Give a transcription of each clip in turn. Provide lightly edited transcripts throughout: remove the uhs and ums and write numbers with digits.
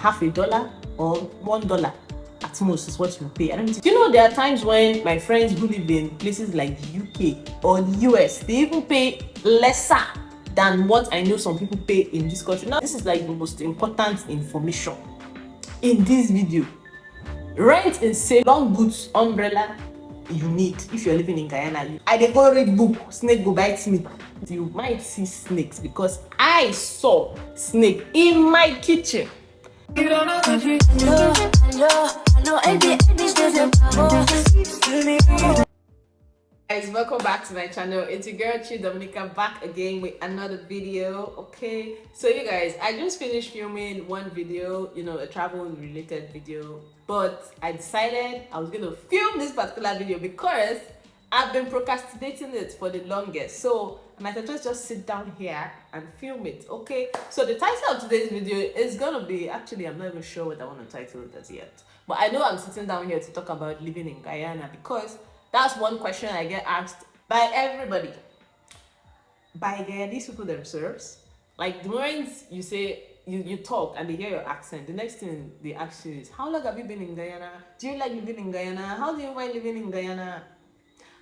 half a dollar or $1 at most is what you pay. I don't think, you know, there are times when my friends who live in places like the UK or the US, they even pay lesser than what I know some people pay in this country. Now, this is like the most important information in this video. Rent in safe long boots, umbrella you need if you're living in Guyana. I dey go read book, snake go bite me. You might see snakes because I saw snake in my kitchen. Guys, welcome back to my channel. It's your girl Chi Dominica back again with another video. Okay, so you guys, I just finished filming one video, you know, a travel related video, but I decided I was gonna film this particular video because I've been procrastinating it for the longest. So I might as well just sit down here and film it. Okay, so the title of today's video is gonna be, actually I'm not even sure what I want to title it as yet, but I know I'm sitting down here to talk about living in Guyana because that's one question I get asked by everybody, by these people themselves. Like the moment you say you talk and they hear your accent, the next thing they ask you is, how long have you been in Guyana? Do you like living in Guyana? How do you find living in Guyana?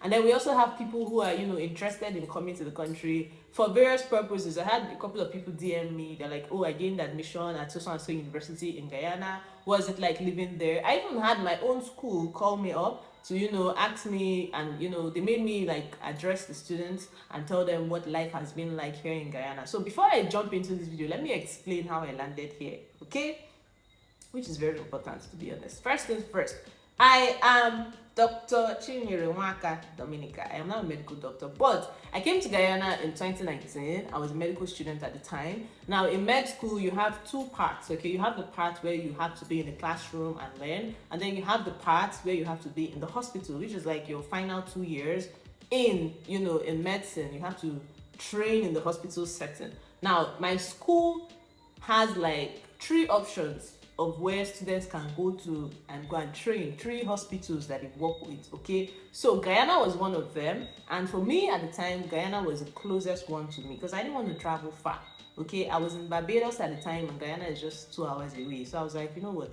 And then we also have people who are, you know, interested in coming to the country for various purposes. I had a couple of people DM me. They're like, oh, I gained admission at so-and-so university in Guyana. Was it like living there? I even had my own school call me up to, you know, ask me, and, you know, they made me like address the students and tell them what life has been like here in Guyana. So before I jump into this video, let me explain how I landed here, okay? Which is very important, to be honest. First things first, I am Dr. Chinyere Dominica. I am not a medical doctor, but I came to Guyana in 2019. I was a medical student at the time. Now, in med school, you have two parts, okay? You have the part where you have to be in the classroom and learn, and then you have the part where you have to be in the hospital, which is like your final 2 years in, you know, in medicine. You have to train in the hospital setting. Now, my school has like 3 options of where students can go to and go and train, 3 hospitals that they work with, okay? So Guyana was one of them, and for me at the time, Guyana was the closest one to me because I didn't want to travel far, okay? I was in Barbados at the time and Guyana is just 2 hours away. So I was like, you know what?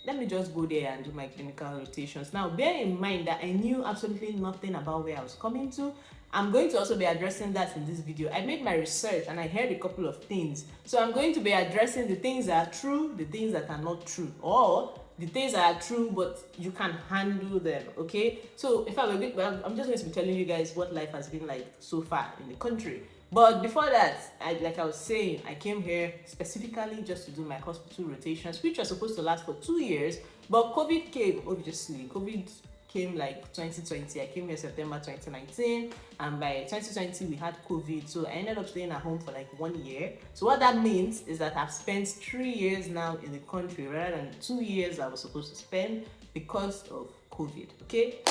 Let me just go there and do my clinical rotations. Now, bear in mind that I knew absolutely nothing about where I was coming to. I'm going to also be addressing that in this video. I made my research and I heard a couple of things. So I'm going to be addressing the things that are true, the things that are not true, or the things that are true but you can handle them, okay? So if I'm I'm just going to be telling you guys what life has been like so far in the country. But before that, like I was saying, I came here specifically just to do my hospital rotations, which were supposed to last for 2 years, but COVID came, obviously. COVID came like 2020. I came here September 2019, and by 2020 we had COVID, so I ended up staying at home for like 1 year. So what that means is that I've spent 3 years now in the country rather than 2 years I was supposed to spend because of COVID, okay?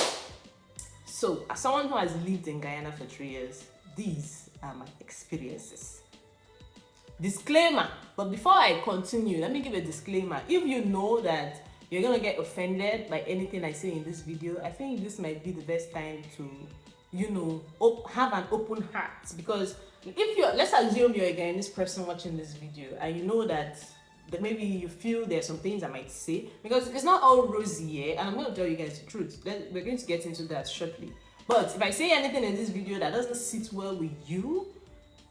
So as someone who has lived in Guyana for 3 years, these are my experiences. Disclaimer, but before I continue, let me give a disclaimer. If you know that you're gonna get offended by anything I say in this video, I think this might be the best time to, you know, have an open heart. Because if you're, let's assume you're a Guyanese person watching this video and you know that maybe you feel there's some things I might say, because it's not all rosy here, and I'm going to tell you guys the truth. We're going to get into that shortly. But if I say anything in this video that doesn't sit well with you,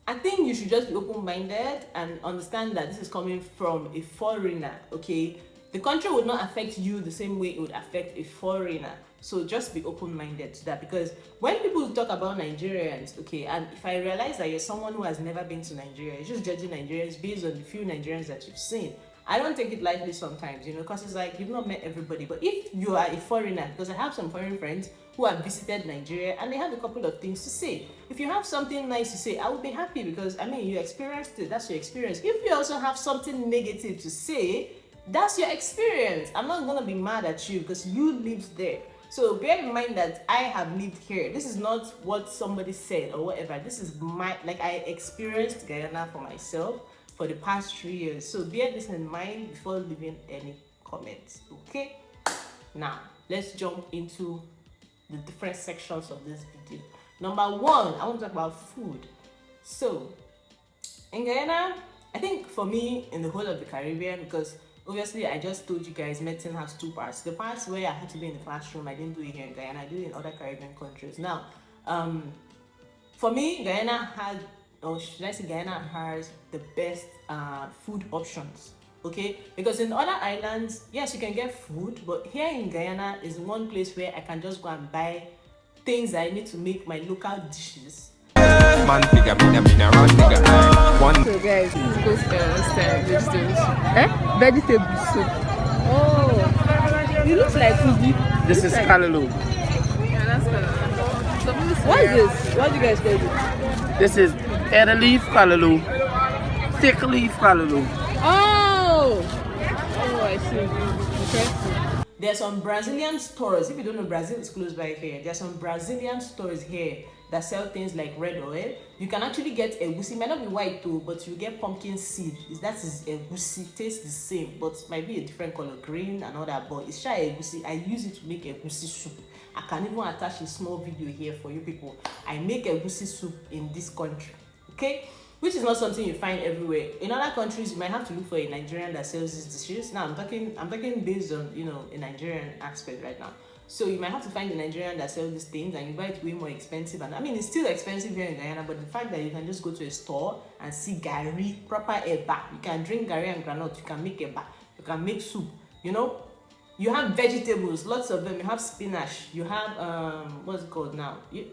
I think you should just be open-minded and understand that this is coming from a foreigner, okay? The country would not affect you the same way it would affect a foreigner. So just be open-minded to that, because when people talk about Nigerians, okay, and if I realize that you're someone who has never been to Nigeria, you're just judging Nigerians based on the few Nigerians that you've seen, I don't take it lightly sometimes, you know, because it's like you've not met everybody. But if you are a foreigner, because I have some foreign friends who have visited Nigeria and they have a couple of things to say. If you have something nice to say, I would be happy, because I mean, you experienced it, that's your experience. If you also have something negative to say, that's your experience. I'm not gonna be mad at you because you lived there. So bear in mind that I have lived here. This is not what somebody said or whatever. This is like I experienced Guyana for myself for the past 3 years. So bear this in mind before leaving any comments, okay? Now, let's jump into the different sections of this video. Number 1, I want to talk about food. So, in Guyana, I think for me, in the whole of the Caribbean, because obviously I just told you guys medicine has two parts. The parts where I had to be in the classroom, I didn't do it here in Guyana, I did it in other Caribbean countries. Now, for me, Guyana had, or should I say Guyana has the best food options. Okay, because in other islands, yes, you can get food, but here in Guyana is one place where I can just go and buy things I need to make my local dishes. Man, figure, been around, nigga. One. So guys, this is goat vegetable soup. Eh? Vegetable soup. Oh, it looks like kugi. This is callaloo. Yeah, that's callaloo. What is this? What do you guys call it? This is head leaf callaloo. Thick leaf callaloo. Oh! Oh, I see. Okay. There's some Brazilian stores. If you don't know, Brazil is close by here. There's some Brazilian stores here that sell things like red oil. You can actually get egusi. It might not be white too, but you get pumpkin seed. That is egusi. Tastes the same, but might be a different color, green and all that. But it's shy egusi. I use it to make egusi soup. I can even attach a small video here for you people. I make egusi soup in this country. Okay, which is not something you find everywhere. In other countries, you might have to look for a Nigerian that sells these dishes. Now I'm talking based on, you know, a Nigerian aspect right now. So you might have to find a Nigerian that sells these things, and you buy it way more expensive. And I mean, it's still expensive here in Guyana, but the fact that you can just go to a store and see gari, proper eba, you can drink gari and granite, you can make eba, you can make soup, you know. You have vegetables, lots of them. You have spinach. You have what's it called now? You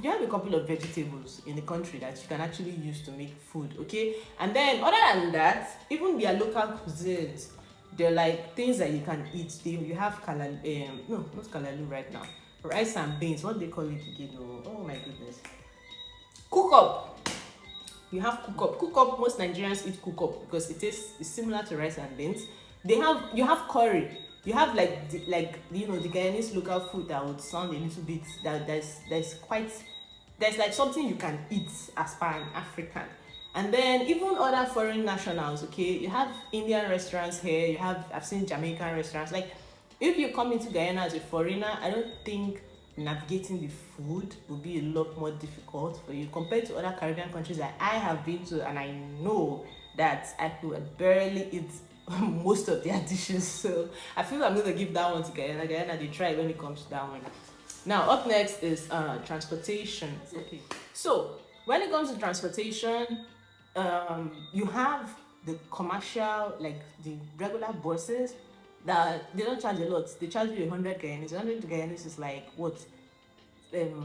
have a couple of vegetables in the country that you can actually use to make food. Okay, and then other than that, even their local cuisines, they're like things that you can eat. You have no, not kalalu right now. Rice and beans. What they call it again? Oh my goodness. Cook up. You have cook up. Cook up. Most Nigerians eat cook up because it's similar to rice and beans. You have curry. You have like you know, the Guyanese local food that would sound a little bit that there's like something you can eat as far an African. And then even other foreign nationals, okay, you have Indian restaurants here. I've seen Jamaican restaurants. Like if you come into Guyana as a foreigner, I don't think navigating the food will be a lot more difficult for you compared to other Caribbean countries that I have been to, and I know that I could barely eat most of their dishes. So I feel I'm gonna give that one to Guyana. Guyana, they try when it comes to that one. Now up next is transportation. Okay, so when it comes to transportation, you have the commercial, like the regular buses that they don't charge a lot. They charge you 100 Guyanese. 100 Guyanese is like what,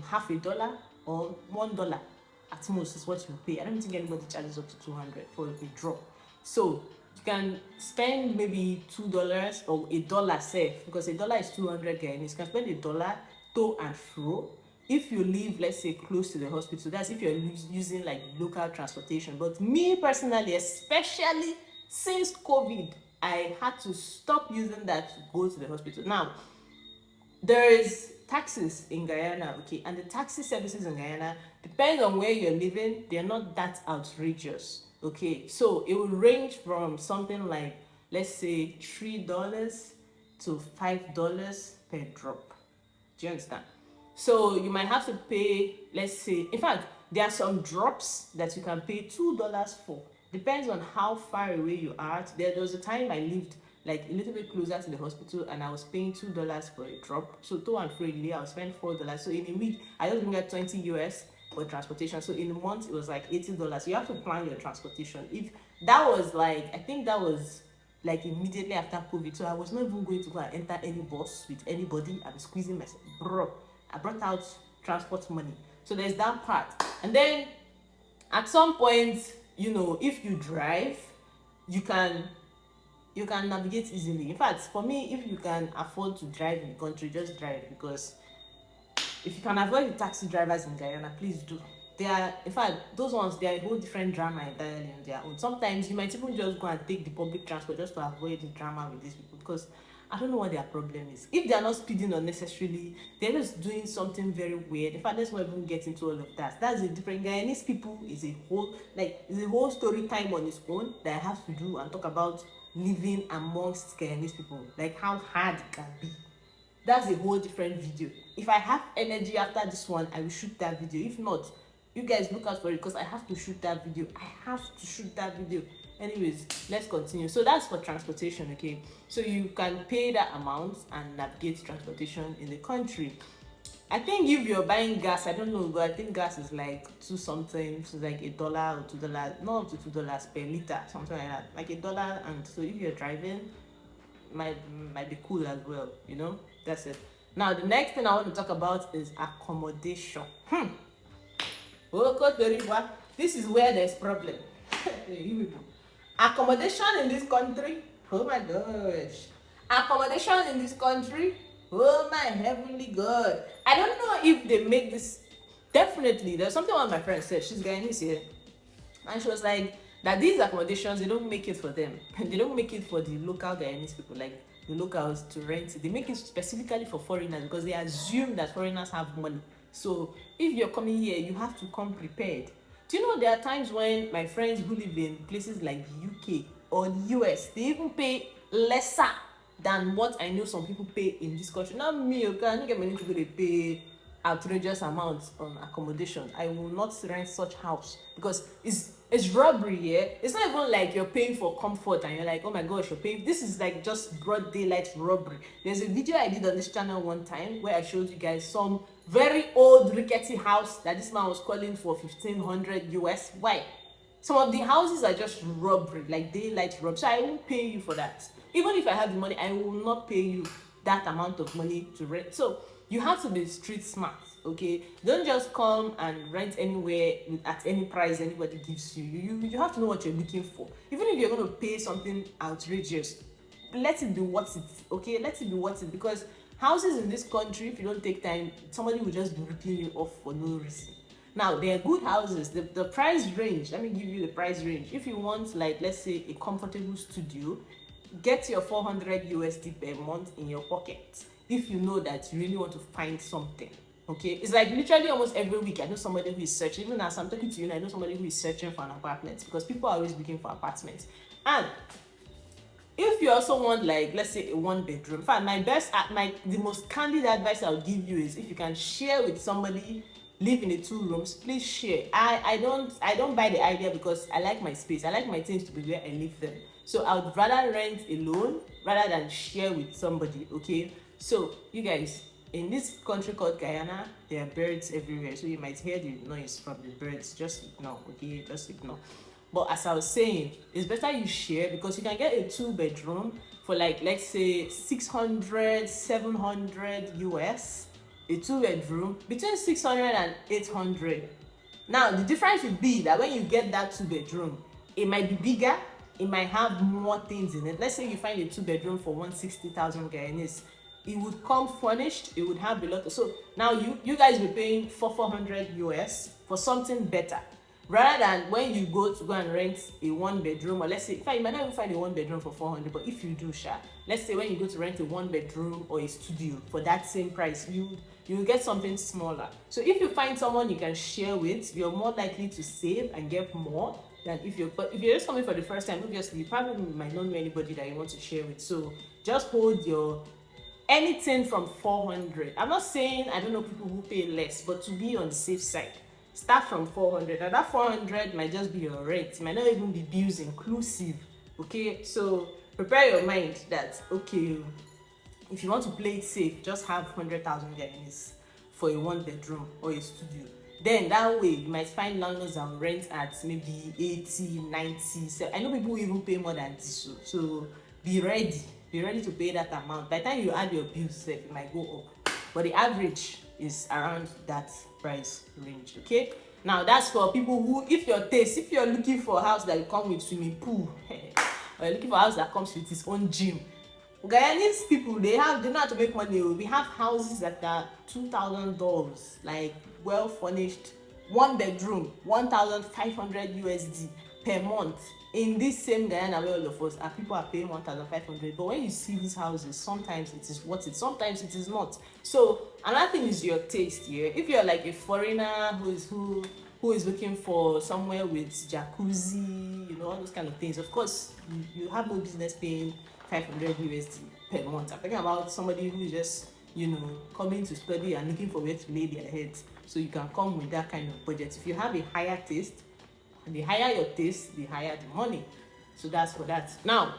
half $1 or $1 at most is what you pay. I don't think anybody charges up to 200 for a drop. So you can spend maybe $2 or $1 safe, because $1 is 200 Guyanese. You can spend $1 to and fro. If you live, let's say, close to the hospital, that's if you're using like local transportation. But me personally, especially since COVID, I had to stop using that to go to the hospital. Now, there is taxis in Guyana, okay, and the taxi services in Guyana, depends on where you're living, they're not that outrageous, okay. So it will range from something like, let's say, $3 to $5 per drop. Do you understand? So you might have to pay, let's say, in fact, there are some drops that you can pay $2 for. Depends on how far away you are. There was a time I lived like a little bit closer to the hospital, and I was paying $2 for a drop. So to and fro I would spend $4. So in a week, I don't even get 20 US for transportation. So in a month, it was like $80. So you have to plan your transportation. If that was like, I think that was like immediately after COVID. So I was not even going to go and enter any bus with anybody. I'm squeezing myself, bro. I brought out transport money. So there's that part. And then at some point, you know, if you drive, you can navigate easily. In fact, for me, if you can afford to drive in the country, just drive, because if you can avoid the taxi drivers in Guyana, please do. They are, in fact, those ones, they are a whole different drama entirely on their own. Sometimes you might even just go and take the public transport just to avoid the drama with these people, because I don't know what their problem is. If they are not speeding unnecessarily, they're just doing something very weird. In fact, let's not even get into all of that. That's a different. Guyanese people is a whole story time on its own that I have to do and talk about living amongst Guyanese people, like how hard it can be. That's a whole different video. If I have energy after this one, I will shoot that video. If not, you guys look out for it, because I have to shoot that video. I have to shoot that video. Anyways, let's continue. So that's for transportation, okay? So you can pay that amount and navigate transportation in the country. I think if you're buying gas, I don't know, but I think gas is like two something, so like $1 or $2, not up to $2 per liter, something like that, like $1. And so if you're driving, might be cool as well, you know. That's it. Now the next thing I want to talk about is accommodation. This is where there's problem. Accommodation in this country, oh my gosh. Accommodation in this country, oh my heavenly God. I don't know if they make this. Definitely, there's something one of my friends said. She's Guyanese here, and she was like that these accommodations, they don't make it for them. They don't make it for the local Guyanese people, like the locals to rent it. They make it specifically for foreigners because they assume that foreigners have money. So if you're coming here, you have to come prepared. Do you know there are times when my friends who live in places like the UK or the US, they even pay lesser than what I know some people pay in this country. Not me, okay, I don't get money to go to pay outrageous amounts on accommodation. I will not rent such house because it's robbery here. It's not even like you're paying for comfort and you're like, oh my gosh, you're paying. This is like just broad daylight robbery. There's a video I did on this channel one time where I showed you guys some very old rickety house that this man was calling for 1,500 US. Why? Some of the houses are just robbery, like daylight robbery. So I won't pay you for that. Even if I have the money, I will not pay you that amount of money to rent. So you have to be street smart, okay? Don't just come and rent anywhere at any price anybody gives you. You have to know what you're looking for. Even if you're going to pay something outrageous, let it be worth it, okay? Let it be worth it, because houses in this country, if you don't take time, somebody will just be ripping you off for no reason. Now, they are good houses. The price range, let me give you the price range. If you want, like, let's say a comfortable studio, get your 400 USD per month in your pocket. If you know that you really want to find something, okay? It's like literally almost every week I know somebody who is searching. Even as I'm talking to you, I know somebody who is searching for an apartment, because people are always looking for apartments. And if you also want, like, let's say a one bedroom, in fact, the most candid advice I'll give you is if you can share with somebody, live in the 2 rooms, please share. I don't buy the idea because I like my space. I like my things to be where I live them. So I would rather rent alone rather than share with somebody, okay? So you guys, in this country called Guyana, there are birds everywhere. So you might hear the noise from the birds. Just ignore, okay? Just ignore. But as I was saying, it's better you share, because you can get a 2-bedroom for, like, let's say 600, 700 US. A 2-bedroom between 600 and 800. Now the difference would be that when you get that 2-bedroom, it might be bigger, it might have more things in it. Let's say you find a 2-bedroom for 160,000 Guyanese. It would come furnished, it would have a lot of, so now you guys be paying 400 US for something better, rather than when you go and rent a 1-bedroom, or let's say, in fact, you might not even find a 1-bedroom for 400, but if you do, let's say when you go to rent a 1-bedroom or a studio for that same price, you get something smaller. So if you find someone you can share with, you're more likely to save and get more than if you're just coming for the first time. Obviously, you probably might not know anybody that you want to share with. So just hold your anything from 400. I'm not saying I don't know people who pay less, but to be on the safe side, start from 400. And that 400 might just be your rent. It might not even be bills inclusive, okay? So prepare your mind that, okay, if you want to play it safe, just have 100,000 Guyanese for a 1-bedroom or a studio. Then that way you might find landlords that will rent at maybe 80, 90. So I know people who even pay more than this. So be ready to pay that amount. By the time you add your bills, it might go up, but the average is around that price range, okay? Now that's for people who, if you're looking for a house that will come with swimming pool, or you're looking for a house that comes with its own gym. Guyanese people, they know how to make money. We have houses that are $2,000, like well furnished, 1-bedroom, 1,500 USD per month. In this same Guyana where all of us are, people are paying 1,500. But when you see these houses, sometimes it is worth it, sometimes it is not. So another thing is your taste here. If you're like a foreigner who is looking for somewhere with jacuzzi, all those kind of things, of course you have no business paying 500 USD per month. I'm talking about somebody who is just, coming to study and looking for where to lay their heads. So you can come with that kind of budget. If you have a higher taste, the higher your taste, the higher the money. So that's for that. Now,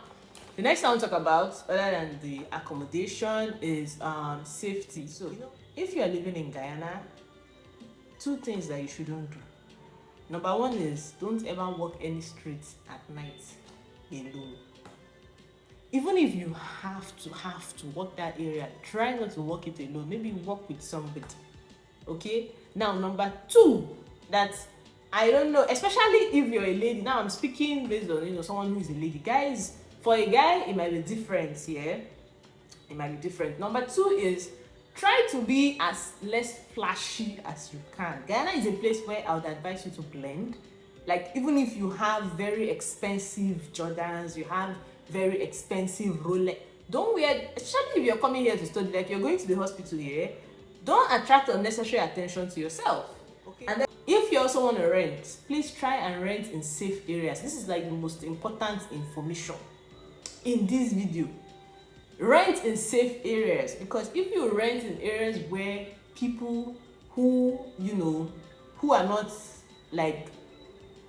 the next thing I want to talk about, other than the accommodation, is safety. So, if you are living in Guyana, 2 things that you shouldn't do. Number 1 is don't ever walk any streets at night alone. Even if you have to walk that area, try not to walk it alone. Maybe walk with somebody. Okay? Now, number 2, that I don't know, especially if you're a lady. Now I'm speaking based on someone who is a lady. Guys, for a guy, it might be different, yeah? It might be different. Number 2 is try to be as less flashy as you can. Guyana is a place where I would advise you to blend. Like, even if you have very expensive Jordans, you have very expensive Rolex, don't wear, especially if you're coming here to study, like you're going to the hospital here, don't attract unnecessary attention to yourself. Okay. And then if you also want to rent, please try and rent in safe areas. This is like the most important information in this video. Rent in safe areas, because if you rent in areas where people who who are not like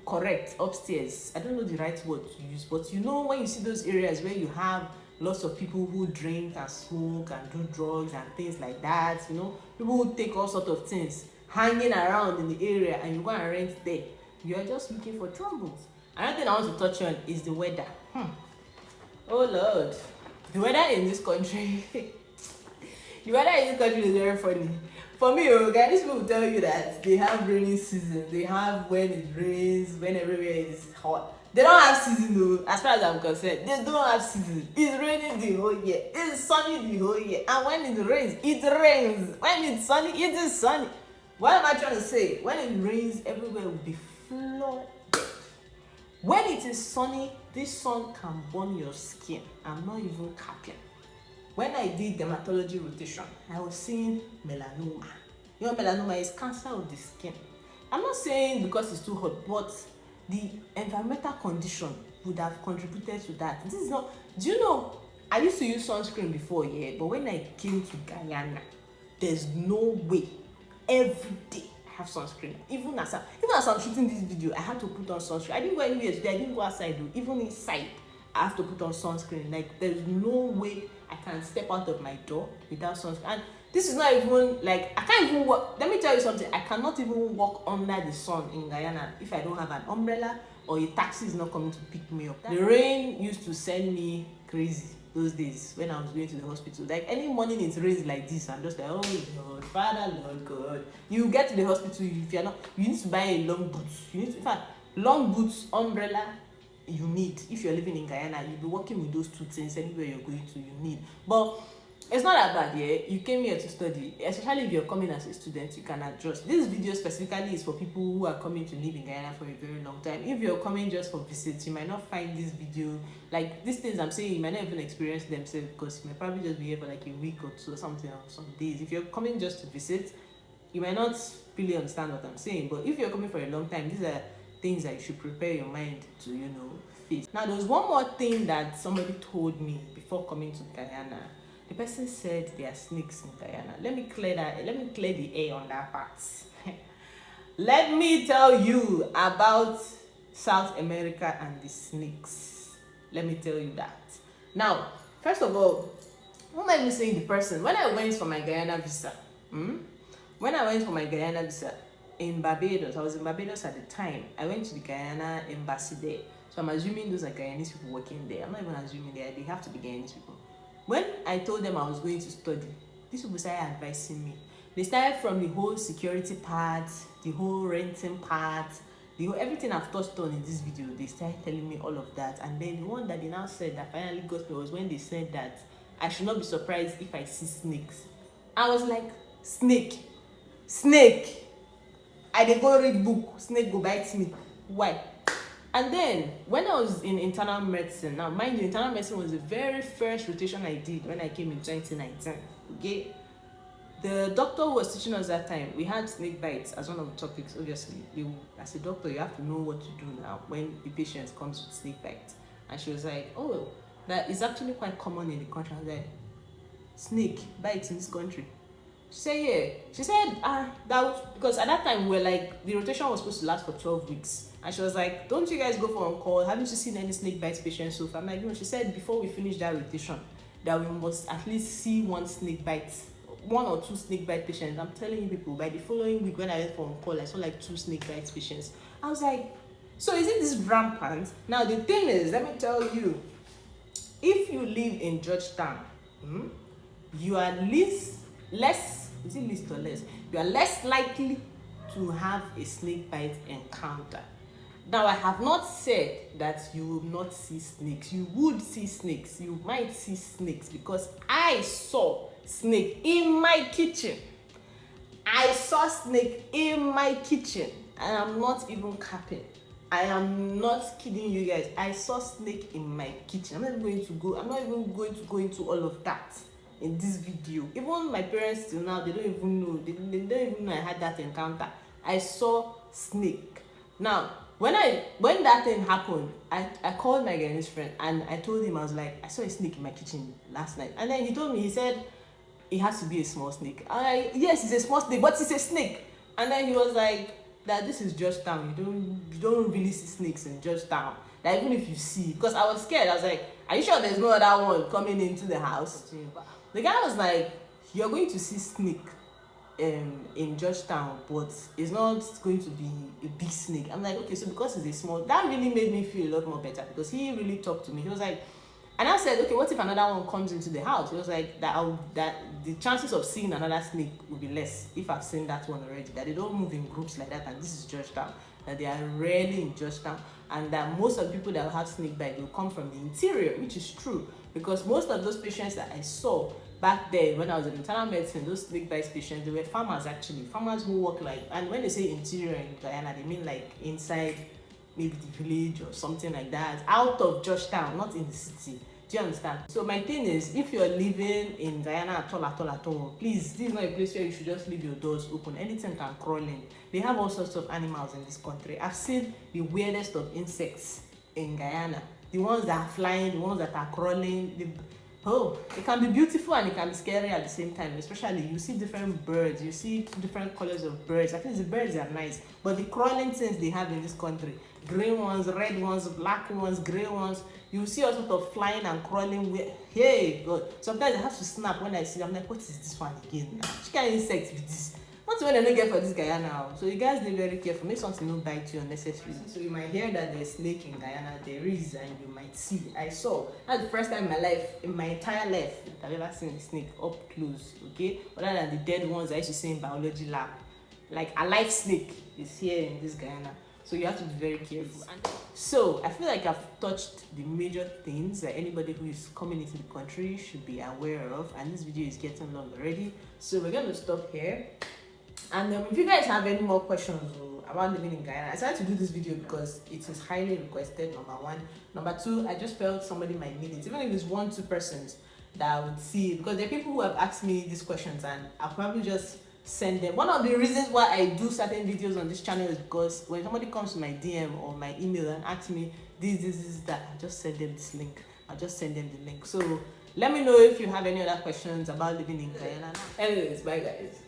correct upstairs, I don't know the right word to use, but when you see those areas where you have lots of people who drink and smoke and do drugs and things like that, people who take all sorts of things hanging around in the area, and you go and rent there, you are just looking for troubles. Another thing I want to touch on is the weather. Oh Lord, the weather in this country the weather in this country is very funny. For me, Ghanaians people will tell you that they have rainy season, they have when it rains, when everywhere is hot. They don't have season though, as far as I'm concerned. They don't have season. It's raining the whole year, it's sunny the whole year, and when it rains, it rains. When it's sunny, it is sunny. What am I trying to say? When it rains, everywhere will be flooded. When it is sunny, this sun can burn your skin. I'm not even capping. When I did dermatology rotation, I was seeing melanoma. Melanoma is cancer of the skin. I'm not saying because it's too hot, but the environmental condition would have contributed to that. This is not. Do you know? I used to use sunscreen before, yeah, but when I came to Guyana, there's no way. Every day I have sunscreen. Even as I'm shooting this video, I had to put on sunscreen. I didn't go anywhere today. I didn't go outside though. Even inside, I have to put on sunscreen. Like, there's no way I can step out of my door without sunscreen. And this is not even like, I can't even walk. Let me tell you something. I cannot even walk under the sun in Guyana if I don't have an umbrella or a taxi is not coming to pick me up. The rain used to send me crazy those days when I was going to the hospital. Like, any morning it rains like this, I'm just like, oh Lord, Father, Lord God. You get to the hospital, if you're not, you need to buy a long boots. In fact, long boots, umbrella, you need. If you're living in Guyana, you'll be working with those 2 things anywhere you're going to, you need. But it's not that bad, yeah. You came here to study, especially if you're coming as a student, you can adjust. This video specifically is for people who are coming to live in Guyana for a very long time. If you're coming just for visits, you might not find this video, like these things I'm saying, you might not even experience themselves, because you might probably just be here for like a week or 2 or something, or some days. If you're coming just to visit, you might not really understand what I'm saying. But if you're coming for a long time, these are things that you should prepare your mind to, face. Now, there's one more thing that somebody told me before coming to Guyana. The person said there are snakes in Guyana. Let me clear the air on that part. Let me tell you about South America and the snakes. Let me tell you that. Now, first of all, what am I saying the person? When I went for my Guyana visa, in Barbados, I was in Barbados at the time. I went to the Guyana embassy there. So I'm assuming those are Guyanese people working there. I'm not even assuming they have to be Guyanese people. When I told them I was going to study, these people started advising me. They started from the whole security part, the whole renting part, everything I've touched on in this video. They started telling me all of that. And then the one that they now said that finally got me was when they said that I should not be surprised if I see snakes. I was like, snake. I dey go read book, snake go bite me. Why? And then when I was in internal medicine, now mind you, internal medicine was the very first rotation I did when I came in 2019. Okay, the doctor who was teaching us that time, we had snake bites as one of the topics. Obviously, as a doctor, you have to know what to do now when the patient comes with snake bites. And she was like, oh, that is actually quite common in the country. I was like, snake bites in this country? She said, yeah. She said, because at that time we're like, the rotation was supposed to last for 12 weeks. And she was like, don't you guys go for on call? Haven't you seen any snake bites patients so far? I'm like, no. She said, before we finish that rotation, that we must at least see one or two snake bite patients. I'm telling you people, by the following week when I went for on call, I saw like 2 snake bite patients. I was like, so is it this rampant? Now the thing is, let me tell you, if you live in Georgetown, you are less, is it least or less? You are less likely to have a snake bite encounter. Now, I have not said that you will not see snakes. You would see snakes. You might see snakes because I saw snake in my kitchen. I saw snake in my kitchen, and I'm not even capping. I am not kidding you guys. I saw snake in my kitchen. I'm not even going to go into all of that in this video. Even my parents till now, they don't even know. They don't even know I had that encounter. I saw snake. Now, when that thing happened, I called my Guyanese friend and I told him, I was like, I saw a snake in my kitchen last night. And then he told me, he said, it has to be a small snake. Yes, it's a small snake, but it's a snake. And then he was like, that this is Georgetown. You don't really see snakes in Georgetown. That even if you see, because I was scared. I was like, are you sure there's no other one coming into the house? The guy was like, you're going to see snake in Georgetown, but it's not going to be a big snake. I'm like, okay, so because it's a small, that really made me feel a lot more better because he really talked to me. He was like, and I said, okay, what if another one comes into the house? He was like, that the chances of seeing another snake will be less if I've seen that one already. That they don't move in groups like that, and this is Georgetown. That they are rarely in Georgetown, and that most of the people that will have snake bite will come from the interior, which is true because most of those patients that I saw back then when I was in internal medicine, those snake bite patients, they were farmers actually, farmers who work like, and when they say interior in Guyana, they mean like inside maybe the village or something like that, out of Georgetown, not in the city. Do you understand? So my thing is, if you're living in Guyana at all, please, this is not a place where you should just leave your doors open. Anything can crawl in. They have all sorts of animals in this country. I've seen the weirdest of insects in Guyana. The ones that are flying, the ones that are crawling. It can be beautiful and it can be scary at the same time. Especially, you see different birds, you see different colors of birds. I think the birds are nice, but the crawling things they have in this country, green ones, red ones, black ones, gray ones, you see all sorts of flying and crawling. Hey God, sometimes I have to snap when I see them. I'm like, what is this one again? Which kind of insect is this? Not when I don't get for this Guyana. So you guys be very careful. Make something not bite you unnecessarily. So you might hear that there's snake in Guyana. There is, and you might see. I saw. That's the first time in my life, in my entire life, that I've ever seen a snake up close. Okay, other than the dead ones I used to see in biology lab. Like a live snake is here in this Guyana. So you have to be very careful. So I feel like I've touched the major things that anybody who is coming into the country should be aware of. And this video is getting long already. So we're going to stop here. And if you guys have any more questions about living in Guyana, I decided to do this video because it is highly requested, number one. Number two, I just felt somebody might need it. Even if it's 1-2 persons that I would see, because there are people who have asked me these questions and I'll probably just send them. One of the reasons why I do certain videos on this channel is because when somebody comes to my DM or my email and asks me this, that, I just send them this link. I'll just send them the link. So let me know if you have any other questions about living in Guyana. Anyways, bye guys.